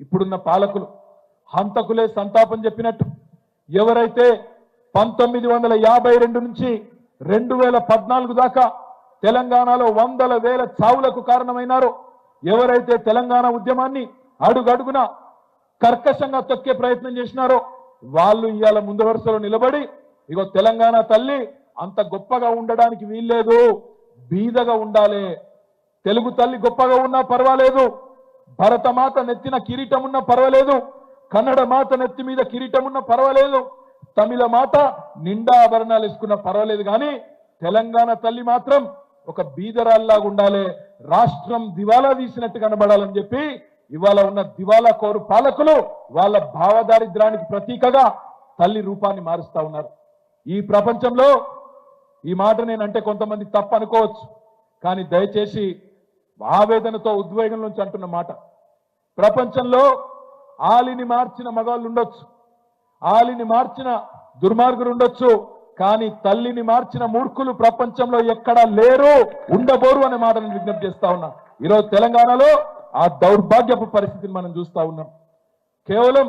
ఇప్పుడున్న పాలకులు హంతకులే సంతాపం చెప్పినట్టు ఎవరైతే 1952 నుంచి 2014 దాకా తెలంగాణలో వందల వేల చావులకు కారణమైనారో, ఎవరైతే తెలంగాణ ఉద్యమాన్ని అడుగడుగున కర్కశంగా తొక్కే ప్రయత్నం చేసినారో వాళ్ళు ఇవాళ ముందు వరుసలో నిలబడి ఇగో తెలంగాణ తల్లి అంత గొప్పగా ఉండడానికి వీల్లేదు, బీదగా ఉండాలి, తెలుగు తల్లి గొప్పగా ఉన్నా పర్వాలేదు, భరతమాత నెత్తిన కిరీటం ఉన్నా పర్వాలేదు, కన్నడ మాత నెత్తి మీద కిరీటం ఉన్నా పర్వాలేదు, తమిళ మాత నిండా ఆభరణాలు వేసుకున్నా పర్వాలేదు, కానీ తెలంగాణ తల్లి మాత్రం ఒక బీదరాల్లాగా ఉండాలి, రాష్ట్రం దివాలా తీసినట్టు కనబడాలని చెప్పి ఇవాళ ఉన్న దివాలా కోరు పాలకులు వాళ్ళ భావదారిద్రానికి ప్రతీకగా తల్లి రూపాన్ని మారుస్తా ఉన్నారు. ఈ ప్రపంచంలో ఈ మాట నేనంటే కొంతమంది తప్పు అనుకోవచ్చు, కానీ దయచేసి ఆవేదనతో ఉద్వేగం నుంచి అంటున్న మాట, ప్రపంచంలో ఆలిని మార్చిన మగాళ్ళు ఉండొచ్చు, ఆలిని మార్చిన దుర్మార్గులు ఉండొచ్చు, కానీ తల్లిని మార్చిన మూర్ఖులు ప్రపంచంలో ఎక్కడా లేరు, ఉండబోరు అనే మాట నేను విజ్ఞప్తి చేస్తా ఉన్నా. ఈరోజు తెలంగాణలో ఆ దౌర్భాగ్యపు పరిస్థితిని మనం చూస్తా ఉన్నాం. కేవలం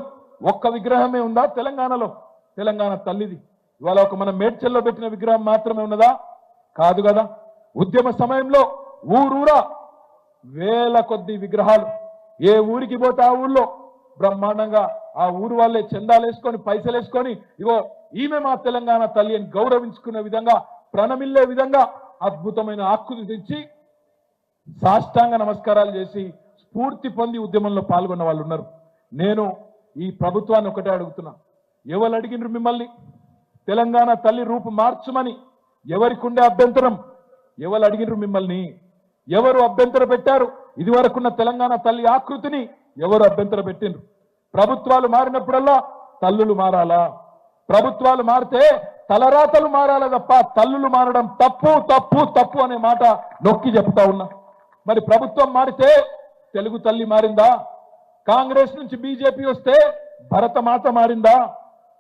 ఒక్క విగ్రహమే ఉందా తెలంగాణలో? తెలంగాణ తల్లిది ఇవాళ ఒక మన మేడ్చల్లో పెట్టిన విగ్రహం మాత్రమే ఉన్నదా? కాదు కదా. ఉద్యమ సమయంలో ఊరూరా వేల కొద్ది విగ్రహాలు, ఏ ఊరికి పోతే ఆ ఊళ్ళో బ్రహ్మాండంగా ఆ ఊరు వాళ్ళే చందాలు వేసుకొని పైసలు వేసుకొని ఇగో ఈమె మా తెలంగాణ తల్లి అని గౌరవించుకునే విధంగా, ప్రణమిల్లే విధంగా అద్భుతమైన ఆకృతి తెచ్చి సాష్టాంగ నమస్కారాలు చేసి స్ఫూర్తి పొంది ఉద్యమంలో పాల్గొన్న వాళ్ళు ఉన్నారు. నేను ఈ ప్రభుత్వాన్ని ఒకటే అడుగుతున్నా, ఎవరు అడిగినారు మిమ్మల్ని తెలంగాణ తల్లి రూపు మార్చమని? ఎవరికి ఉండే అభ్యంతరం? ఎవరు అడిగినారు మిమ్మల్ని? ఎవరు అభ్యంతర పెట్టారు? ఇదివరకున్న తెలంగాణ తల్లి ఆకృతిని ఎవరు అభ్యంతర పెట్టిండ్రు? ప్రభుత్వాలు మారినప్పుడల్లా తల్లులు మారాలా? ప్రభుత్వాలు మారితే తలరాతలు మారాలా తప్ప తల్లులు మారడం తప్పు తప్పు తప్పు అనే మాట నొక్కి చెప్తా ఉన్నా. మరి ప్రభుత్వం మారితే తెలుగు తల్లి మారిందా? కాంగ్రెస్ నుంచి బీజేపీ వస్తే భరతమాత మారిందా?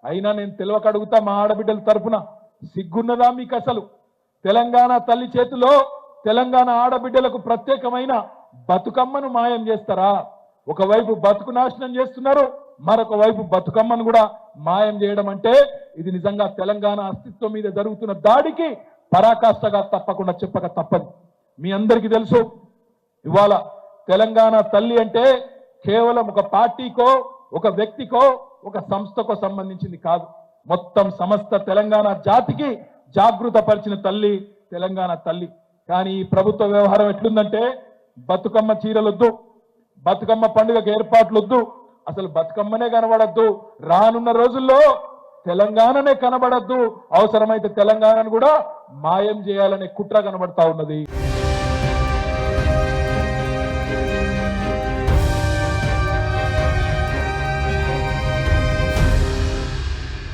అయినా నేను తెలియక అడుగుతా, మా ఆడబిడ్డల తరపున సిగ్గున్నదా మీకు అసలు? తెలంగాణ తల్లి చేతిలో తెలంగాణ ఆడబిడ్డలకు ప్రత్యేకమైన బతుకమ్మను మాయం చేస్తారా? ఒకవైపు బతుకు నాశనం చేస్తున్నారు, మరొక వైపు బతుకమ్మను కూడా మాయం చేయడం అంటే ఇది నిజంగా తెలంగాణ అస్తిత్వం మీద జరుగుతున్న దాడికి పరాకాష్ఠగా తప్పకుండా చెప్పక తప్పదు. మీ అందరికీ తెలుసు, ఇవాళ తెలంగాణ తల్లి అంటే కేవలం ఒక పార్టీకో ఒక వ్యక్తికో ఒక సంస్థకో సంబంధించింది కాదు, మొత్తం సమస్త తెలంగాణ జాతికి జాగృత పరిచిన తల్లి తెలంగాణ తల్లి. కానీ ఈ ప్రభుత్వ వ్యవహారం ఎట్లుందంటే బతుకమ్మ చీరలొద్దు, బతుకమ్మ పండుగకు ఏర్పాట్లొద్దు, అసలు బతుకమ్మనే కనబడద్దు, రానున్న రోజుల్లో తెలంగాణనే కనబడద్దు, అవసరమైతే తెలంగాణను కూడా మాయం చేయాలనే కుట్ర కనబడతా ఉన్నది.